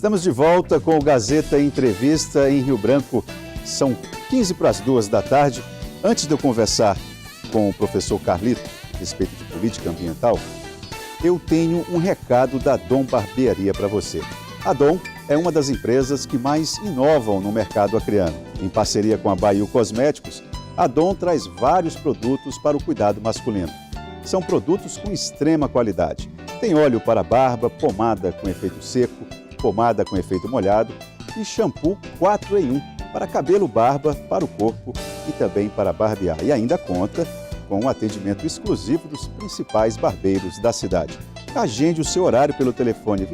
Estamos de volta com o Gazeta Entrevista em Rio Branco. São 15 para as 2 da tarde. Antes de eu conversar com o professor Carlito a respeito de política ambiental, eu tenho um recado da Dom Barbearia para você. A Dom é uma das empresas que mais inovam no mercado acreano. Em parceria com a Baio Cosméticos, a Dom traz vários produtos para o cuidado masculino. São produtos com extrema qualidade. Tem óleo para barba, pomada com efeito seco, pomada com efeito molhado e shampoo 4 em 1 para cabelo, barba, para o corpo e também para barbear. E ainda conta com um atendimento exclusivo dos principais barbeiros da cidade. Agende o seu horário pelo telefone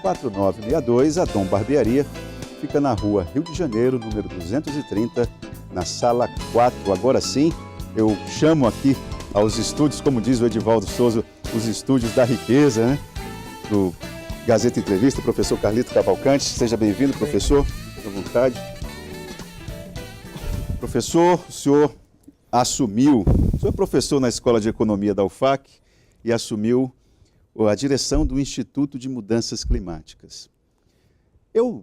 2102-4962. A Dom Barbearia fica na rua Rio de Janeiro, número 230, na sala 4. Agora sim, eu chamo aqui aos estúdios, como diz o Edivaldo Souza, os estúdios da riqueza, né? Do Gazeta Entrevista, professor Carlito Cavalcante. Seja bem-vindo, professor. Fique à vontade. Professor, o senhor é professor na Escola de Economia da UFAC e assumiu a direção do Instituto de Mudanças Climáticas. Eu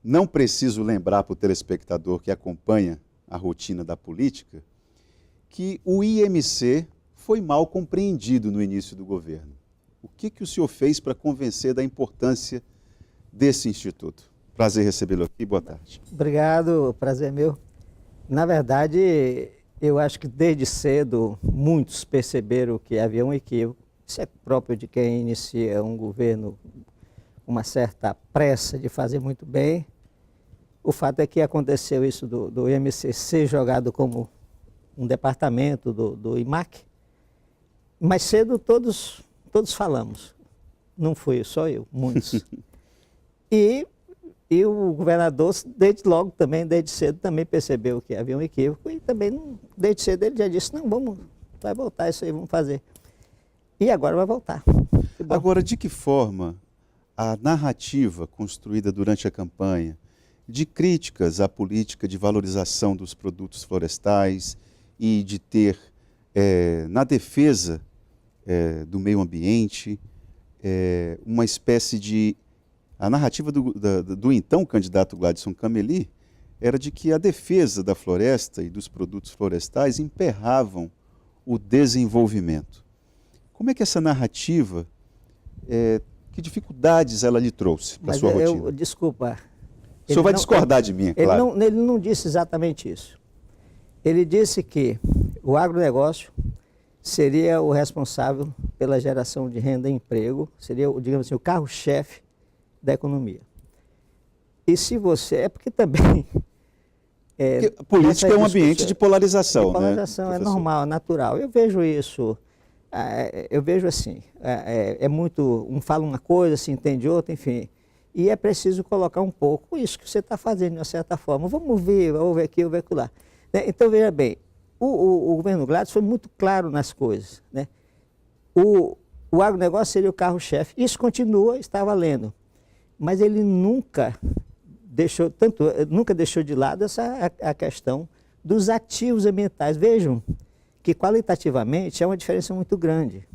não preciso lembrar para o telespectador que acompanha a rotina da política que o IMC foi mal compreendido no início do governo. O que o senhor fez para convencer da importância desse instituto? Prazer recebê-lo aqui, boa tarde. Obrigado, prazer é meu. Na verdade, eu acho que desde cedo muitos perceberam que havia um equívoco. Isso é próprio de quem inicia um governo com uma certa pressa de fazer muito bem. O fato é que aconteceu isso do IMC ser jogado como um departamento do IMAC. Mais cedo todos falamos. Não fui só eu, muitos. E o governador, desde cedo, também percebeu que havia um equívoco e também, desde cedo, ele já disse, não, vai voltar isso aí, vamos fazer. E agora vai voltar. Agora, de que forma a narrativa construída durante a campanha de críticas à política de valorização dos produtos florestais e de ter, na defesa do meio ambiente, uma espécie de... A narrativa do então candidato Gladson Cameli era de que a defesa da floresta e dos produtos florestais emperravam o desenvolvimento. Como é que essa narrativa, que dificuldades ela lhe trouxe para a sua rotina? Desculpa. O senhor vai discordar de mim, é claro. Ele não disse exatamente isso. Ele disse que o agronegócio seria o responsável pela geração de renda e emprego, seria, digamos assim, o carro-chefe da economia. E se você... É porque também... Porque a política é um ambiente de polarização, né? Polarização é normal, natural. Eu vejo isso, eu vejo assim, é muito... Um fala uma coisa, se entende outra, enfim. E é preciso colocar um pouco isso que você está fazendo, de uma certa forma. Vamos ver aqui, vamos ver lá. Então, veja bem, o governo Gladson foi muito claro nas coisas, né? O agronegócio seria o carro-chefe. Isso continua, está valendo. Mas ele nunca deixou de lado a questão dos ativos ambientais. Vejam que qualitativamente é uma diferença muito grande.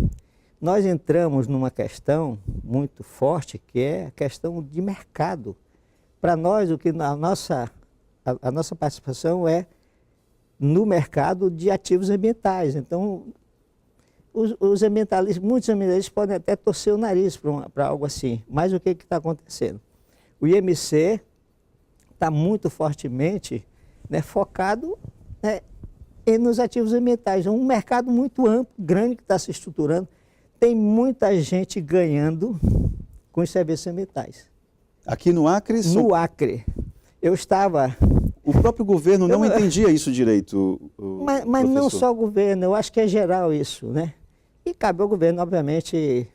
Nós entramos numa questão muito forte, que é a questão de mercado. Para nós, a nossa participação é no mercado de ativos ambientais. Então, muitos ambientalistas podem até torcer o nariz para algo assim. Mas o que está acontecendo? O IMC está muito fortemente, né, focado, né, nos ativos ambientais. É um mercado muito amplo, grande, que está se estruturando. Tem muita gente ganhando com os serviços ambientais. Aqui no Acre? No Acre. Eu estava... O próprio governo não entendia isso direito, mas não só o governo, eu acho que é geral isso, né? E cabe ao governo, obviamente,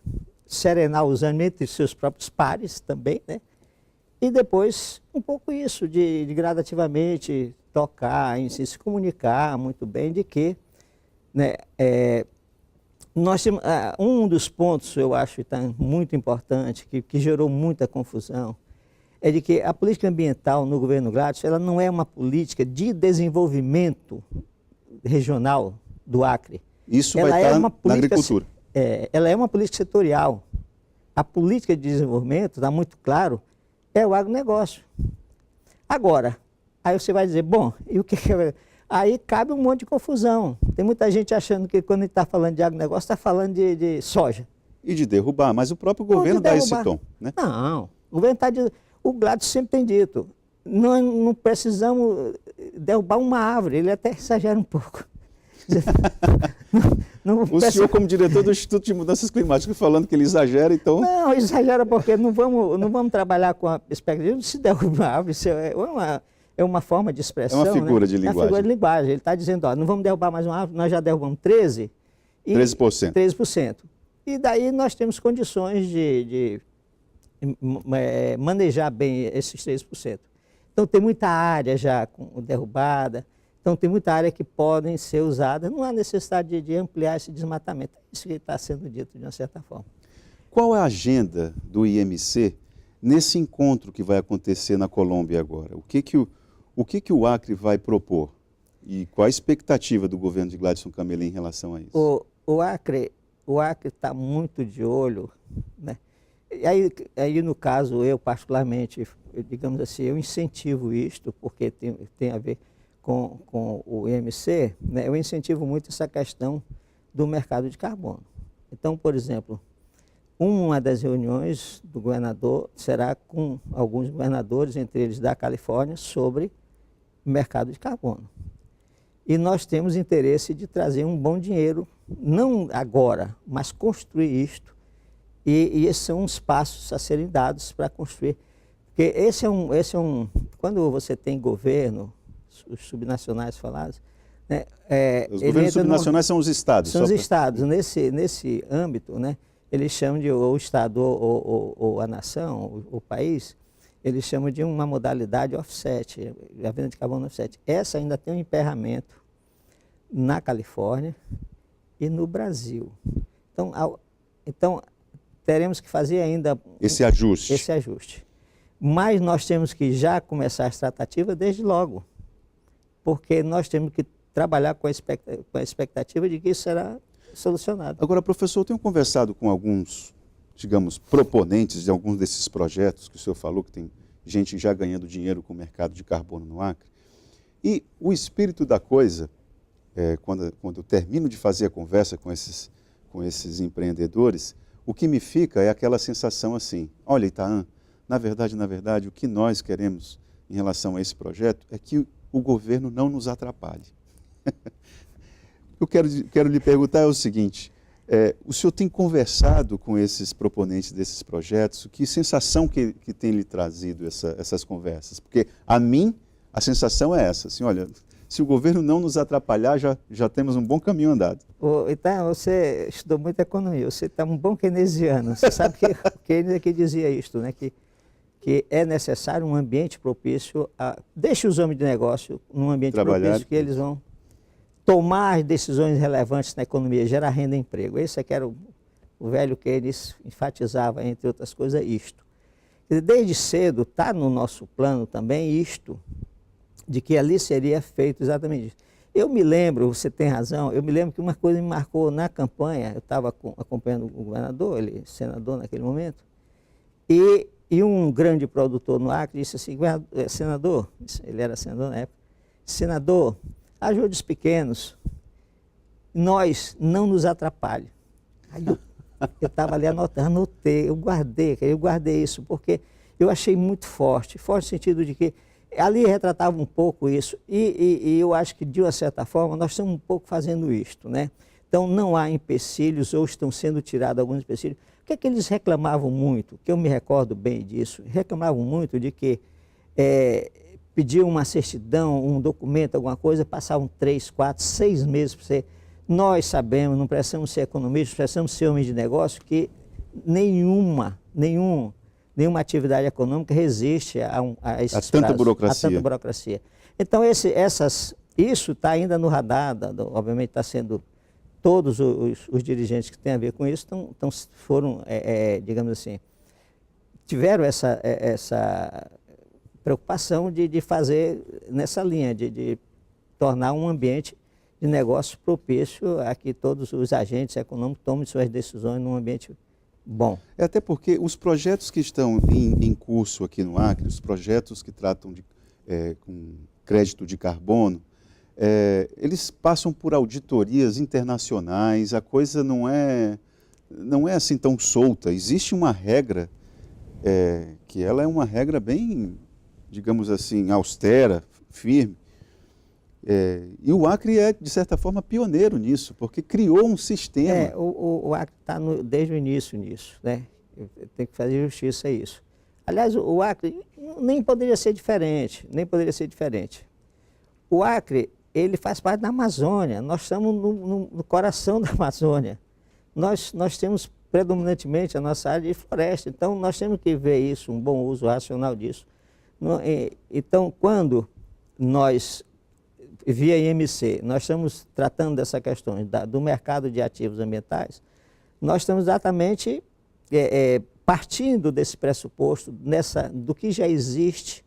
serenar os ânimos entre seus próprios pares também, né? E depois, um pouco isso, de gradativamente tocar, se comunicar muito bem de que, né, nós temos, um dos pontos, eu acho, tá, muito importante, que gerou muita confusão, é de que a política ambiental no governo Gladson, ela não é uma política de desenvolvimento regional do Acre. Isso ela vai estar na agricultura. Ela é uma política setorial. a política de desenvolvimento, está muito claro, é o agronegócio. Agora, aí você vai dizer, bom, e o que é? Aí cabe um monte de confusão. Tem muita gente achando que quando a gente está falando de agronegócio, está falando de soja. E de derrubar, mas o próprio governo dá esse tom, né? Não, o governo está dizendo, o Gladys sempre tem dito, não precisamos derrubar uma árvore, ele até exagera um pouco. O senhor, como diretor do Instituto de Mudanças Climáticas, falando que ele exagera, então... Não, exagera porque não vamos trabalhar com a perspectiva de se derrubar uma árvore, isso é uma forma de expressão. É uma figura, né, de linguagem. É uma figura de linguagem. Ele está dizendo, ó, não vamos derrubar mais uma árvore, nós já derrubamos 13%. 13%. E daí nós temos condições de manejar bem esses 3%. Então tem muita área já derrubada, então tem muita área que podem ser usadas, não há necessidade de ampliar esse desmatamento. É isso que está sendo dito de uma certa forma. Qual é a agenda do IMC nesse encontro que vai acontecer na Colômbia agora? O que o Acre vai propor? E qual a expectativa do governo de Gladson Camelin em relação a isso? O Acre está muito de olho, né? E aí, no caso, eu particularmente, digamos assim, eu incentivo isto, porque tem a ver com o IMC, né? Eu incentivo muito essa questão do mercado de carbono. Então, por exemplo, uma das reuniões do governador será com alguns governadores, entre eles da Califórnia, sobre o mercado de carbono. E nós temos interesse de trazer um bom dinheiro, não agora, mas construir isto. E esses são os passos a serem dados para construir. Porque quando você tem governo, os subnacionais falados, né, os governos subnacionais são os estados. São os estados. Nesse âmbito, né, eles chamam de o estado ou a nação, o país, eles chamam de uma modalidade offset, a venda de carbono offset. Essa ainda tem um emperramento na Califórnia e no Brasil. Então teremos que fazer ainda esse ajuste. Mas nós temos que já começar as tratativas desde logo, porque nós temos que trabalhar com a expectativa de que isso será solucionado. Agora, professor, eu tenho conversado com alguns, digamos, proponentes de alguns desses projetos que o senhor falou, que tem gente já ganhando dinheiro com o mercado de carbono no Acre. E o espírito da coisa, quando eu termino de fazer a conversa com esses empreendedores, o que me fica é aquela sensação assim, olha, Itaã, na verdade, o que nós queremos em relação a esse projeto é que o governo não nos atrapalhe. Eu quero lhe perguntar o seguinte, o senhor tem conversado com esses proponentes desses projetos, que sensação que tem lhe trazido essas conversas? Porque a mim, a sensação é essa, assim, olha, se o governo não nos atrapalhar, já temos um bom caminho andado. Então, você estudou muito economia, você está um bom keynesiano. Você sabe que Keynes é que dizia isto, né? Que é necessário um ambiente propício deixe os homens de negócio num ambiente propício que eles vão tomar decisões relevantes na economia, gerar renda e emprego. Esse é que era o velho Keynes enfatizava, entre outras coisas, isto. Desde cedo está no nosso plano também isto, de que ali seria feito exatamente isso. Eu me lembro, você tem razão, eu me lembro que uma coisa me marcou na campanha, eu estava acompanhando o governador, ele senador naquele momento, e um grande produtor no Acre disse assim, senador, ele era senador na época, senador, ajude os pequenos, nós não nos atrapalhe. Aí eu estava ali anotei, eu guardei isso, porque eu achei muito forte no sentido de que ali retratava um pouco isso, e eu acho que, de uma certa forma, nós estamos um pouco fazendo isto, né? Então, não há empecilhos, ou estão sendo tirados alguns empecilhos. O que é que eles reclamavam muito, que eu me recordo bem disso? Reclamavam muito de que pediam uma certidão, um documento, alguma coisa, passavam 3, 4, 6 meses para você. Nós sabemos, não precisamos ser economistas, precisamos ser homens de negócio, que nenhuma atividade econômica resiste a tanta burocracia. Então, isso está ainda no radar, obviamente está sendo, todos os dirigentes que têm a ver com isso foram, digamos assim, tiveram essa preocupação de fazer nessa linha, de tornar um ambiente de negócio propício a que todos os agentes econômicos tomem suas decisões num ambiente bom. Até porque os projetos que estão em curso aqui no Acre, os projetos que tratam com crédito de carbono, eles passam por auditorias internacionais, a coisa não é assim tão solta. Existe uma regra, que ela é uma regra bem, digamos assim, austera, firme. E o Acre é, de certa forma, pioneiro nisso, porque criou um sistema. O Acre está desde o início nisso, né? Tem que fazer justiça a isso. Aliás, o Acre nem poderia ser diferente, nem poderia ser diferente. O Acre, ele faz parte da Amazônia, nós estamos no coração da Amazônia. Nós temos predominantemente a nossa área de floresta, então nós temos que ver isso, um bom uso racional disso. Então, quando nós, via IMC, nós estamos tratando dessa questão do mercado de ativos ambientais, nós estamos exatamente partindo desse pressuposto, do que já existe,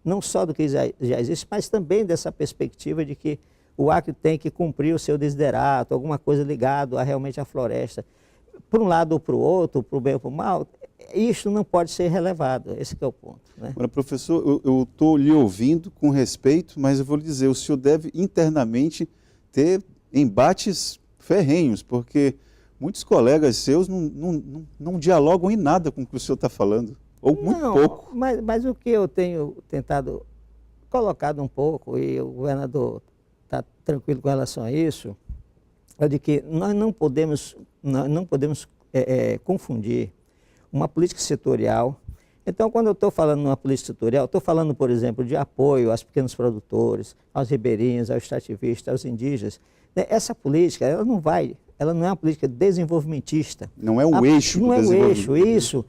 não só do que já existe, mas também dessa perspectiva de que o Acre tem que cumprir o seu desiderato, alguma coisa ligada realmente à floresta. Por um lado ou para o outro, para o bem ou para o mal, isso não pode ser relevado, esse que é o ponto. Né? Agora, professor, eu estou lhe ouvindo com respeito, mas eu vou lhe dizer, o senhor deve internamente ter embates ferrenhos, porque muitos colegas seus não dialogam em nada com o que o senhor está falando, ou muito pouco. Mas o que eu tenho tentado colocar um pouco, e o governador está tranquilo com relação a isso, é de que nós não podemos confundir uma política setorial. Então, quando eu estou falando numa política setorial, estou falando, por exemplo, de apoio aos pequenos produtores, aos ribeirinhos, aos extrativistas, aos indígenas. Essa política, ela não é uma política desenvolvimentista. Não é o eixo do desenvolvimento. Não é o eixo, isso.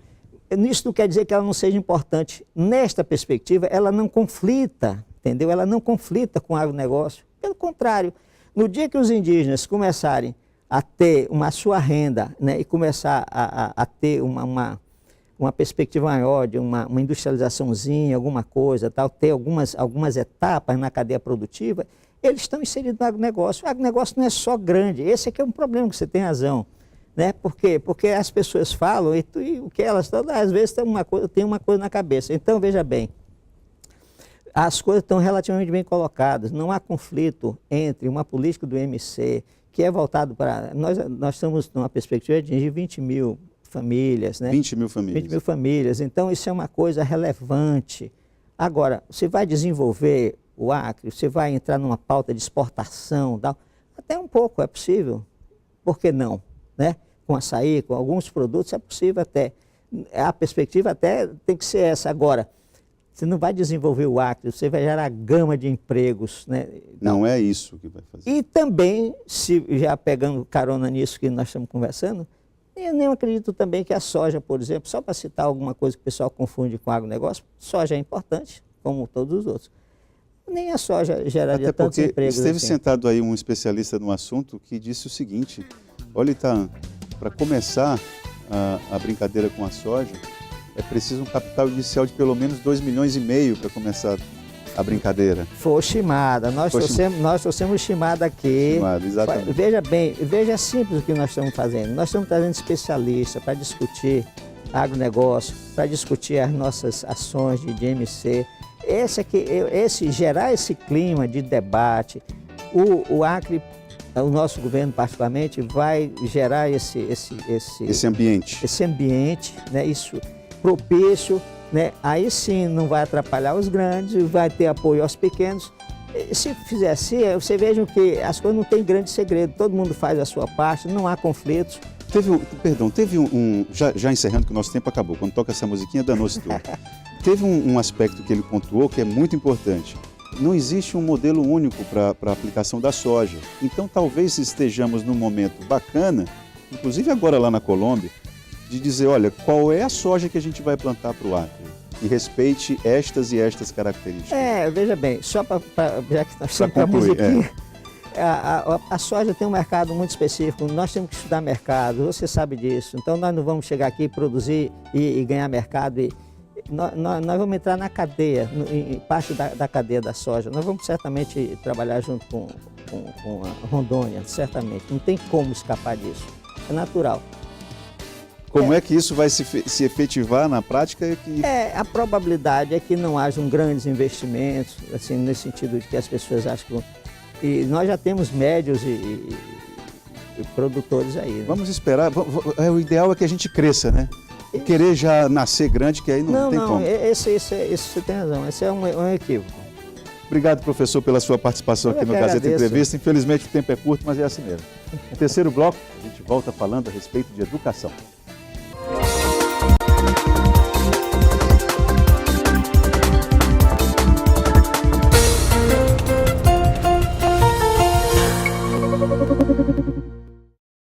Isso não quer dizer que ela não seja importante. Nesta perspectiva, ela não conflita, entendeu? Ela não conflita com o agronegócio. Pelo contrário, no dia que os indígenas começarem a ter uma sua renda, né, e começar a ter uma perspectiva maior de uma industrializaçãozinha, alguma coisa, tal, ter algumas etapas na cadeia produtiva, eles estão inseridos no agronegócio. O agronegócio não é só grande, esse aqui é um problema que você tem razão. Né? Por quê? Porque as pessoas falam e o que elas estão, às vezes tem uma coisa na cabeça. Então, veja bem, as coisas estão relativamente bem colocadas, não há conflito entre uma política do IMC, que é voltado para... Nós estamos numa perspectiva de atingir 20 mil famílias, né? 20 mil famílias. 20 mil famílias, então isso é uma coisa relevante. Agora, você vai desenvolver o Acre, você vai entrar numa pauta de exportação, tal, até um pouco é possível, por que não? Né? Com açaí, com alguns produtos é possível até. A perspectiva até tem que ser essa. Agora, você não vai desenvolver o Acre, você vai gerar gama de empregos. Né? Não é isso que vai fazer. E também, já pegando carona nisso que nós estamos conversando, eu nem acredito também que a soja, por exemplo, só para citar alguma coisa que o pessoal confunde com agronegócio, soja é importante, como todos os outros. Nem a soja geraria tantos empregos. Esteve assim. sentado aí um especialista no assunto que disse o seguinte: olha, Itaã, para começar a brincadeira com a soja, é preciso um capital inicial de pelo menos 2,5 milhões para começar a brincadeira. Foi Shimada, nós trouxemos Shimada aqui. Shimada, exatamente. Veja bem, veja simples o que nós estamos fazendo. Nós estamos trazendo especialistas para discutir agronegócio, para discutir as nossas ações de IMC. Gerar esse clima de debate. O Acre, o nosso governo particularmente, vai gerar esse ambiente. Esse ambiente, né, isso propício, né, aí sim não vai atrapalhar os grandes, vai ter apoio aos pequenos. Se fizer assim, você veja que as coisas não têm grande segredo, todo mundo faz a sua parte, não há conflitos. Teve já encerrando que o nosso tempo acabou, quando toca essa musiquinha danou-se tudo. Teve um aspecto que ele pontuou que é muito importante. Não existe um modelo único para a aplicação da soja. Então talvez estejamos num momento bacana, inclusive agora lá na Colômbia, de dizer, olha, qual é a soja que a gente vai plantar para o Acre? E respeite estas e estas características. Veja bem, só já que nós estamos com a musiquinha, a soja tem um mercado muito específico, nós temos que estudar mercado, você sabe disso. Então nós não vamos chegar aqui, produzir e ganhar mercado. Nós vamos entrar na cadeia, em parte da cadeia da soja. Nós vamos certamente trabalhar junto com a Rondônia, certamente. Não tem como escapar disso. É natural. Como é que isso vai se efetivar na prática? A probabilidade é que não hajam grandes investimentos, assim, nesse sentido de que as pessoas acham que... E nós já temos médios e produtores aí. Né? Vamos esperar. O ideal é que a gente cresça, né? E querer já nascer grande, que aí não tem como. Esse você tem razão. Esse é um equívoco. Obrigado, professor, pela sua participação aqui no Gazeta Entrevista. Infelizmente o tempo é curto, mas é assim mesmo. No terceiro bloco, a gente volta falando a respeito de educação.